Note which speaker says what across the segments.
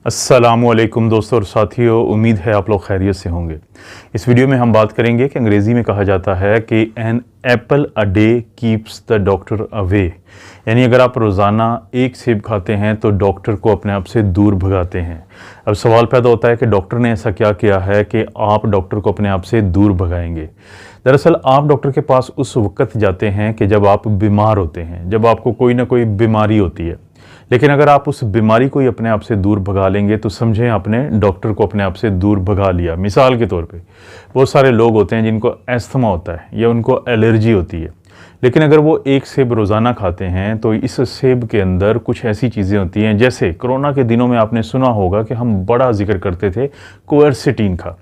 Speaker 1: अस्सलामुअलैकुम दोस्तों और साथियों, उम्मीद है आप लोग खैरियत से होंगे। इस वीडियो में हम बात करेंगे कि अंग्रेज़ी में कहा जाता है कि an apple a day keeps the doctor away, यानी अगर आप रोज़ाना एक सेब खाते हैं तो डॉक्टर को अपने आप से दूर भगाते हैं। अब सवाल पैदा होता है कि डॉक्टर ने ऐसा क्या किया है कि आप डॉक्टर को अपने आप से दूर भगाएंगे। दरअसल आप डॉक्टर के पास उस वक्त जाते हैं कि जब आप बीमार होते हैं, जब आपको कोई ना कोई बीमारी होती है। लेकिन अगर आप उस बीमारी को ही अपने आप से दूर भगा लेंगे तो समझें आपने डॉक्टर को अपने आप से दूर भगा लिया। मिसाल के तौर पे बहुत सारे लोग होते हैं जिनको अस्थमा होता है या उनको एलर्जी होती है, लेकिन अगर वो एक सेब रोज़ाना खाते हैं तो इस सेब के अंदर कुछ ऐसी चीज़ें होती हैं, जैसे कोरोना के दिनों में आपने सुना होगा कि हम बड़ा जिक्र करते थे क्वरसेटीन का।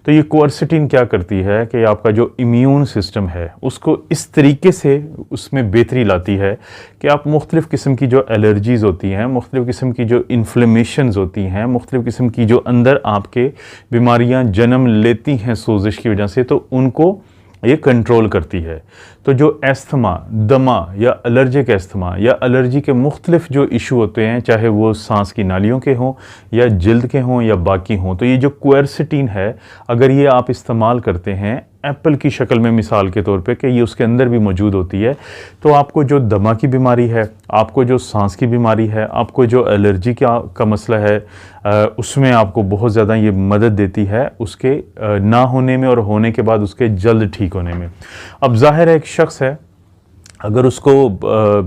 Speaker 1: तो ये क्वरसेटीन क्या करती है कि आपका जो इम्यून सिस्टम है उसको इस तरीके से उसमें बेहतरी लाती है कि आप मुख्तलिफ़ किस्म की जो एलर्जीज़ होती हैं, मुख्तलिफ़ किस्म की जो इन्फ्लेमेशंस होती हैं, मुख्तलिफ़ किस्म की जो अंदर आपके बीमारियां जन्म लेती हैं सोजिश की वजह से, तो उनको ये कंट्रोल करती है। तो जो एस्थमा, दमा या एलर्जिक एस्थमा या एलर्जी के मुख्तलिफ जो इशू होते हैं, चाहे वो सांस की नालियों के हों या जल्द के हों या बाकी हों, तो ये जो क्वरसेटीन है अगर ये आप इस्तेमाल करते हैं एप्पल की शक्ल में, मिसाल के तौर पे कि ये उसके अंदर भी मौजूद होती है, तो आपको जो दमा की बीमारी है, आपको जो सांस की बीमारी है, आपको जो एलर्जी का मसला है, उसमें आपको बहुत ज़्यादा ये मदद देती है उसके ना होने में और होने के बाद उसके जल्द ठीक होने में। अब ज़ाहिर है एक शख्स है, अगर उसको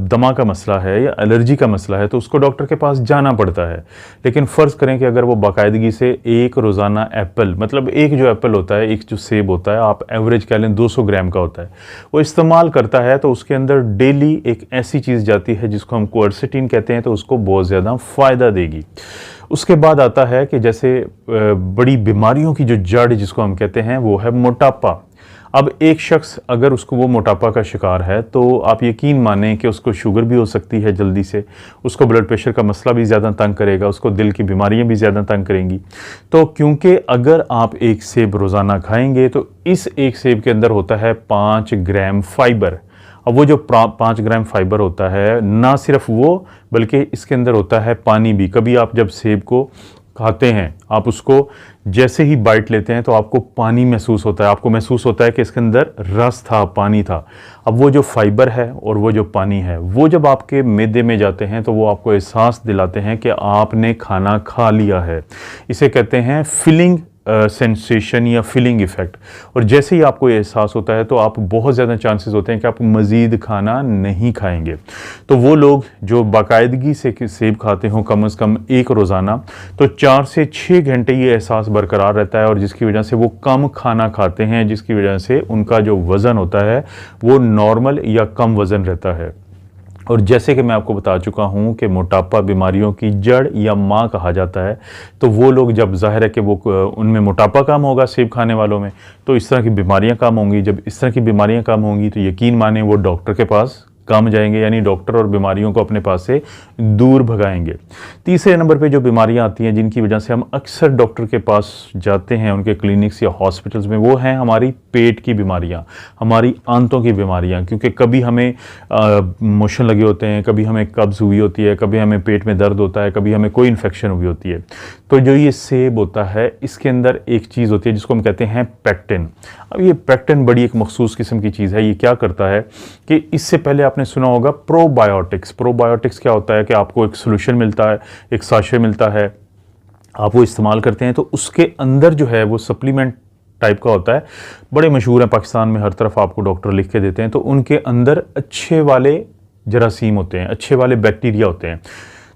Speaker 1: दमा का मसला है या एलर्जी का मसला है तो उसको डॉक्टर के पास जाना पड़ता है। लेकिन फ़र्ज़ करें कि अगर वो बाकायदगी से एक रोज़ाना एप्पल, मतलब एक जो एप्पल होता है, एक जो सेब होता है, आप एवरेज कह लें 200 ग्राम का होता है, वो इस्तेमाल करता है, तो उसके अंदर डेली एक ऐसी चीज़ जाती है जिसको हम क्वरसेटीन कहते हैं, तो उसको बहुत ज़्यादा फ़ायदा देगी। उसके बाद आता है कि जैसे बड़ी बीमारियों की जो जड़ जिसको हम कहते हैं वो है मोटापा। अब एक शख्स अगर उसको वो मोटापा का शिकार है तो आप यकीन मानें कि उसको शुगर भी हो सकती है जल्दी से, उसको ब्लड प्रेशर का मसला भी ज़्यादा तंग करेगा, उसको दिल की बीमारियां भी ज़्यादा तंग करेंगी। तो क्योंकि अगर आप एक सेब रोज़ाना खाएंगे तो इस एक सेब के अंदर होता है 5 ग्राम फाइबर। अब वो जो 5 ग्राम फाइबर होता है, ना सिर्फ वो बल्कि इसके अंदर होता है पानी भी। कभी आप जब सेब को खाते हैं, आप उसको जैसे ही बाइट लेते हैं तो आपको पानी महसूस होता है, आपको महसूस होता है कि इसके अंदर रस था, पानी था। अब वो जो फाइबर है और वो जो पानी है, वो जब आपके मैदे में जाते हैं तो वो आपको एहसास दिलाते हैं कि आपने खाना खा लिया है। इसे कहते हैं फिलिंग सेंसेशन या फीलिंग इफ़ेक्ट। और जैसे ही आपको ये एहसास होता है तो आप बहुत ज़्यादा चांसेस होते हैं कि आप मज़ीद खाना नहीं खाएंगे। तो वो लोग जो बाकायदगी से सेब खाते हों कम से कम एक रोज़ाना, तो 4 से 6 घंटे ये एहसास बरकरार रहता है, और जिसकी वजह से वो कम खाना खाते हैं, जिसकी वजह से उनका जो वज़न होता है वो नॉर्मल या कम वज़न रहता है। और जैसे कि मैं आपको बता चुका हूँ कि मोटापा बीमारियों की जड़ या माँ कहा जाता है, तो वो लोग जब ज़ाहिर है कि वो उनमें मोटापा कम होगा सेब खाने वालों में, तो इस तरह की बीमारियाँ कम होंगी। जब इस तरह की बीमारियाँ कम होंगी तो यकीन माने वो डॉक्टर के पास कम जाएंगे, यानी डॉक्टर और बीमारियों को अपने पास से दूर भगाएंगे। तीसरे नंबर पे जो बीमारियां आती हैं जिनकी वजह से हम अक्सर डॉक्टर के पास जाते हैं उनके क्लिनिक्स या हॉस्पिटल्स में, वो हैं हमारी पेट की बीमारियां, हमारी आंतों की बीमारियां। क्योंकि कभी हमें मोशन लगे होते हैं, कभी हमें कब्ज़ हुई होती है, कभी हमें पेट में दर्द होता है, कभी हमें कोई इन्फेक्शन हुई होती है। तो जो ये सेब होता है इसके अंदर एक चीज़ होती है जिसको हम कहते हैं पेक्टिन। अब ये पेक्टिन बड़ी एक मखसूस किस्म की चीज़ है। ये क्या करता है कि इससे पहले आपने सुना होगा प्रोबायोटिक्स। प्रोबायोटिक्स क्या होता है कि आपको एक सोल्यूशन मिलता है, एक साशे मिलता है, आप वो इस्तेमाल करते हैं, तो उसके अंदर जो है वो सप्लीमेंट टाइप का होता है, बड़े मशहूर हैं पाकिस्तान में, हर तरफ आपको डॉक्टर लिख के देते हैं। तो उनके अंदर अच्छे वाले जरासीम होते हैं, अच्छे वाले बैक्टीरिया होते हैं,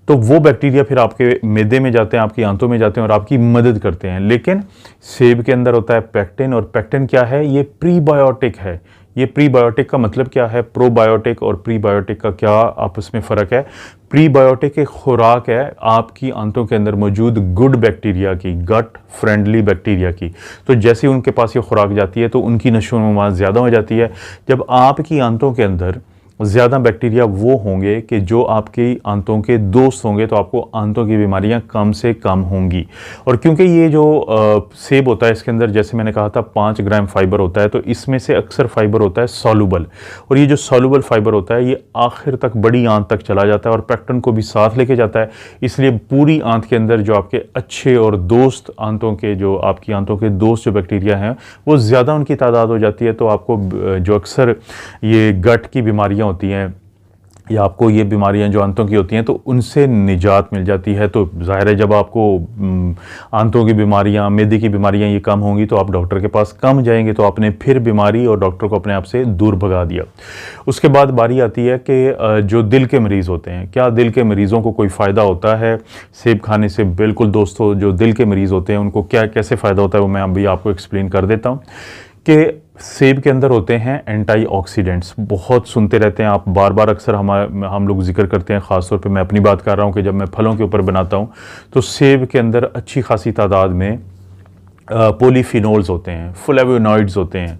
Speaker 1: तो वो बैक्टीरिया फिर आपके मैदे में जाते हैं, आपकी आंतों में जाते हैं और आपकी मदद करते हैं। लेकिन सेब के अंदर होता है पेक्टिन, और पेक्टिन क्या है? ये प्रीबायोटिक है। ये प्रीबायोटिक का मतलब क्या है? प्रोबायोटिक और प्रीबायोटिक का क्या आपस में फ़र्क है? प्रीबायोटिक एक खुराक है आपकी आंतों के अंदर मौजूद गुड बैक्टीरिया की, गट फ्रेंडली बैक्टीरिया की। तो जैसे ही उनके पास ये खुराक जाती है तो उनकी नशो नुमा ज़्यादा हो जाती है। जब आपकी आंतों के अंदर ज़्यादा बैक्टीरिया वो होंगे कि जो आपकी आंतों के दोस्त होंगे, तो आपको आंतों की बीमारियां कम से कम होंगी। और क्योंकि ये जो सेब होता है, इसके अंदर जैसे मैंने कहा था 5 ग्राम फाइबर होता है, तो इसमें से अक्सर फाइबर होता है सॉल्युबल, और ये जो सॉल्युबल फाइबर होता है ये आखिर तक बड़ी आंत तक चला जाता है और पेक्टन को भी साथ लेके जाता है। इसलिए पूरी आंत के अंदर जो आपके अच्छे और दोस्त आंतों के, जो आपकी आंतों के दोस्त जो बैक्टीरिया हैं, वो ज़्यादा उनकी तादाद हो जाती है। तो आपको जो अक्सर ये गट की बीमारियां होती हैं, या आपको ये बीमारियां जो आंतों की होती हैं, तो उनसे निजात मिल जाती है। तो ज़ाहिर है जब आपको आंतों की बीमारियां, मैदे की बीमारियां ये कम होंगी, तो आप डॉक्टर के पास कम जाएंगे, तो आपने फिर बीमारी और डॉक्टर को अपने आप से दूर भगा दिया। उसके बाद बारी आती है कि जो दिल के मरीज़ होते हैं, क्या दिल के मरीज़ों को कोई फ़ायदा होता है सेब खाने से? बिल्कुल दोस्तों, जो दिल के मरीज़ होते हैं उनको क्या कैसे फ़ायदा होता है वो मैं अभी आपको एक्सप्लेन कर देता हूँ। कि सेब के अंदर होते हैं एंटीऑक्सीडेंट्स। बहुत सुनते रहते हैं आप, बार बार अक्सर हम लोग जिक्र करते हैं, ख़ासतौर पे मैं अपनी बात कर रहा हूँ कि जब मैं फलों के ऊपर बनाता हूँ, तो सेब के अंदर अच्छी खासी तादाद में पॉलीफिनोल्स होते हैं, फ्लेवोनॉइड्स होते हैं।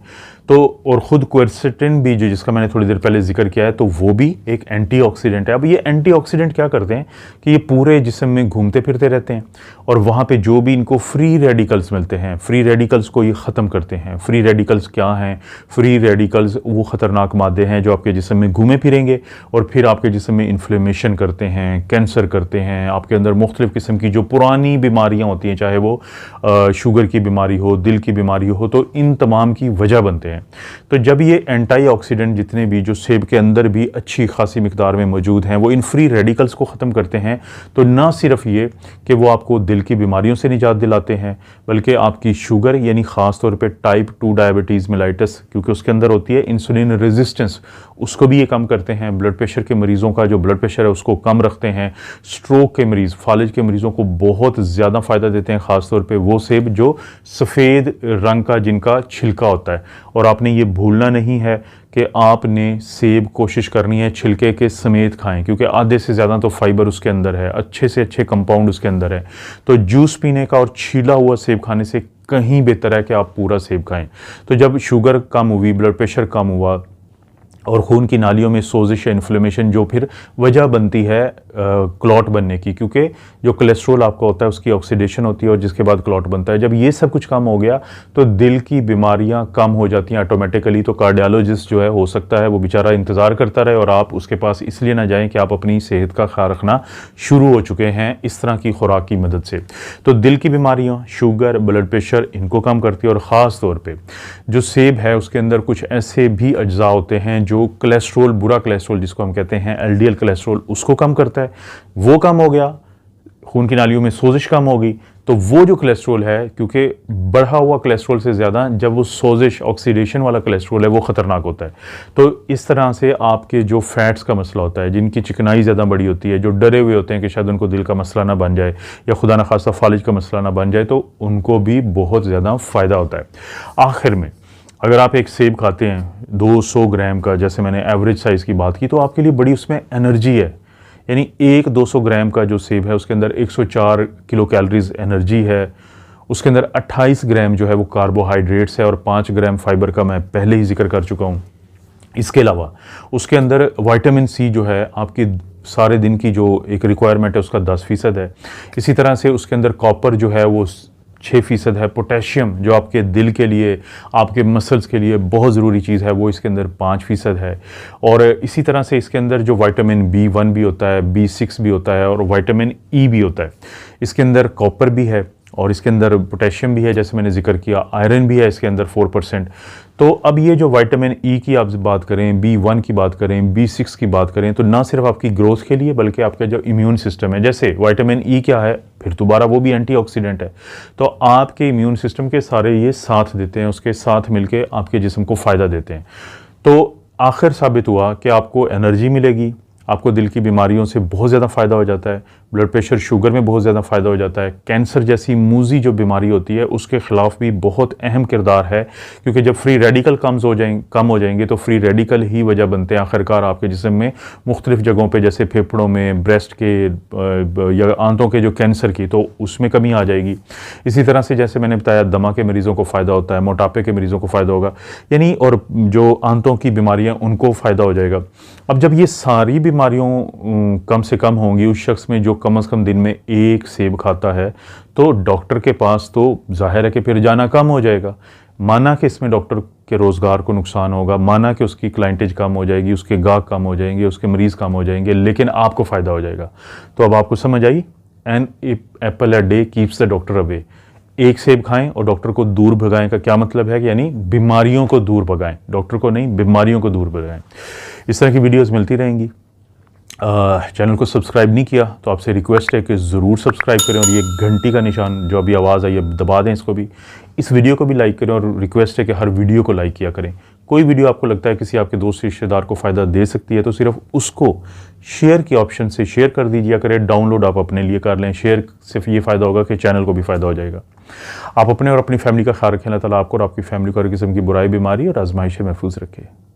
Speaker 1: तो और ख़ुद क्वेरसेटिन भी, जो जिसका मैंने थोड़ी देर पहले जिक्र किया है, तो वो भी एक एंटीऑक्सीडेंट है। अब ये एंटीऑक्सीडेंट क्या करते हैं कि ये पूरे जिस्म में घूमते फिरते रहते हैं, और वहाँ पे जो भी इनको फ्री रेडिकल्स मिलते हैं, फ्री रेडिकल्स को ये ख़त्म करते हैं। फ्री रेडिकल्स क्या हैं? फ्री रेडिकल्स वो ख़तरनाक मादे हैं जो आपके जिस्म में घूमे फिरेंगे और फिर आपके जिस्म में इन्फ्लेमेशन करते हैं, कैंसर करते हैं, आपके अंदर मुख्तलिफ़ किस्म की जो पुरानी बीमारियाँ होती हैं, चाहे वो शुगर की बीमारी हो, दिल की बीमारी हो, तो इन तमाम की वजह बनते हैं। तो जब ये एंटीऑक्सीडेंट जितने भी जो सेब के अंदर भी अच्छी खासी मिकदार में मौजूद हैं, वो इन फ्री रेडिकल्स को ख़त्म करते हैं, तो ना सिर्फ ये कि वो आपको दिल की बीमारियों से निजात दिलाते हैं, बल्कि आपकी शुगर, यानी ख़ास तौर पे टाइप 2 डायबिटीज़ मेलाइटस, क्योंकि उसके अंदर होती है इंसुलिन रेजिस्टेंस, उसको भी ये कम करते हैं। ब्लड प्रेशर के मरीज़ों का जो ब्लड प्रेशर है उसको कम रखते हैं। स्ट्रोक के मरीज़, फालिज के मरीज़ों को बहुत ज़्यादा फ़ायदा देते हैं, ख़ास तौर पे वो सेब जो सफ़ेद रंग का, जिनका छिलका होता है। और आपने ये भूलना नहीं है कि आपने सेब कोशिश करनी है छिलके के समेत खाएं, क्योंकि आधे से ज़्यादा तो फाइबर उसके अंदर है, अच्छे से अच्छे कंपाउंड उसके अंदर है। तो जूस पीने का और छीला हुआ सेब खाने से कहीं बेहतर है कि आप पूरा सेब खाएं। तो जब शुगर कम हुई, ब्लड प्रेशर कम हुआ और खून की नालियों में सोजिश या इन्फ्लेमेशन, जो फिर वजह बनती है क्लॉट बनने की, क्योंकि जो कोलेस्ट्रॉल आपका होता है उसकी ऑक्सीडेशन होती है और जिसके बाद क्लॉट बनता है। जब ये सब कुछ कम हो गया तो दिल की बीमारियां कम हो जाती हैं ऑटोमेटिकली। तो कार्डियोलॉजिस्ट जो है, हो सकता है वो बेचारा इंतज़ार करता रहे और आप उसके पास इसलिए ना जाएं कि आप अपनी सेहत का ख्याल रखना शुरू हो चुके हैं इस तरह की खुराक की मदद से। तो दिल की बीमारियाँ, शुगर, ब्लड प्रेशर, इनको कम करती है। और ख़ास तौर पर जो सेब है उसके अंदर कुछ ऐसे भी अज्जा होते हैं जो कोलेस्ट्रॉल, बुरा कोलेस्ट्रॉल जिसको हम कहते हैं एलडीएल कोलेस्ट्रॉल, उसको कम करता है। वो कम हो गया, खून की नालियों में सोजिश कम होगी, तो वो जो कोलेस्ट्रॉल है, क्योंकि बढ़ा हुआ कोलेस्ट्रॉल से ज़्यादा जब वो सोजिश, ऑक्सीडेशन वाला कोलेस्ट्रॉल है, वो ख़तरनाक होता है। तो इस तरह से आपके जो फैट्स का मसला होता है, जिनकी चिकनाई ज़्यादा बड़ी होती है, जो डरे हुए होते हैं कि शायद उनको दिल का मसला ना बन जाए या खुदा न खास्ता फालिज का मसला ना बन जाए, तो उनको भी बहुत ज़्यादा फ़ायदा होता है। आखिर में अगर आप एक सेब खाते हैं 200 ग्राम का, जैसे मैंने एवरेज साइज़ की बात की, तो आपके लिए बड़ी उसमें एनर्जी है। यानी एक 200 ग्राम का जो सेब है उसके अंदर 104 किलो कैलोरीज एनर्जी है। उसके अंदर 28 ग्राम जो है वो कार्बोहाइड्रेट्स है और 5 ग्राम फाइबर का मैं पहले ही जिक्र कर चुका हूँ। इसके अलावा उसके अंदर विटामिन सी जो है, आपकी सारे दिन की जो एक रिक्वायरमेंट है उसका 10% है। इसी तरह से उसके अंदर कॉपर जो है वो 6% है। पोटेशियम जो आपके दिल के लिए, आपके मसल्स के लिए बहुत ज़रूरी चीज़ है, वो इसके अंदर 5% है। और इसी तरह से इसके अंदर जो विटामिन B1 भी होता है, B6 भी होता है और विटामिन E भी होता है। इसके अंदर कॉपर भी है और इसके अंदर पोटेशियम भी है, जैसे मैंने जिक्र किया। आयरन भी है इसके अंदर 4%। तो अब ये जो विटामिन E की आप बात करें, B1 की बात करें, B6 की बात करें, तो ना सिर्फ आपकी ग्रोथ के लिए बल्कि आपका जो इम्यून सिस्टम है, जैसे विटामिन E क्या है, फिर दोबारा वो भी एंटीऑक्सीडेंट है। तो आपके इम्यून सिस्टम के सारे ये साथ देते हैं, उसके साथ मिलके आपके जिस्म को फ़ायदा देते हैं। तो आखिर साबित हुआ कि आपको एनर्जी मिलेगी, आपको दिल की बीमारियों से बहुत ज़्यादा फ़ायदा हो जाता है, ब्लड प्रेशर शुगर में बहुत ज़्यादा फ़ायदा हो जाता है। कैंसर जैसी मूजी जो बीमारी होती है उसके ख़िलाफ़ भी बहुत अहम किरदार है, क्योंकि जब फ्री रेडिकल कम हो जाएंगे तो फ्री रेडिकल ही वजह बनते हैं आखिरकार आपके जिस्म में मुख्तलिफ़ जगहों पे, जैसे फेफड़ों में, ब्रेस्ट के या आंतों के जो कैंसर की, तो उसमें कमी आ जाएगी। इसी तरह से जैसे मैंने बताया दमा के मरीज़ों को फ़ायदा होता है, मोटापे के मरीज़ों को फ़ायदा होगा, यानी और जो आंतों की बीमारियां उनको फ़ायदा हो जाएगा। अब जब ये सारी बीमारियों कम से कम होंगी उस शख्स में जो कम से कम दिन में एक सेब खाता है, तो डॉक्टर के पास तो जाहिर है कि फिर जाना कम हो जाएगा। माना कि इसमें डॉक्टर के रोज़गार को नुकसान होगा, माना कि उसकी क्लाइंटेज कम हो जाएगी, उसके गाहक कम हो जाएंगे, उसके मरीज़ कम हो जाएंगे, लेकिन आपको फ़ायदा हो जाएगा। तो अब आपको समझ आई, an apple a day keeps the doctor away. एक सेब खाएं और डॉक्टर को दूर भगाएं का क्या मतलब है कि यानी बीमारियों को दूर भगाएं, डॉक्टर को नहीं, बीमारियों को दूर भगाएं। इस तरह की वीडियोस मिलती रहेंगी। चैनल को सब्सक्राइब नहीं किया तो आपसे रिक्वेस्ट है कि ज़रूर सब्सक्राइब करें और ये घंटी का निशान जो अभी आवाज़ आई है दबा दें इसको भी। इस वीडियो को भी लाइक करें और रिक्वेस्ट है कि हर वीडियो को लाइक किया करें। कोई वीडियो आपको लगता है किसी आपके दोस्त रिश्तेदार को फ़ायदा दे सकती है तो सिर्फ उसको शेयर के ऑप्शन से शेयर कर दीजिए करें। डाउनलोड आप अपने लिए कर लें, शेयर सिर्फ ये फ़ायदा होगा कि चैनल को भी फ़ायदा हो जाएगा। आप अपने और अपनी फैमिली का ख्याल रखें। अल्लाह ताला आपको और आपकी फैमिली को हर किस्म की बुराई, बीमारी और आजमाइश से महफूज रखे।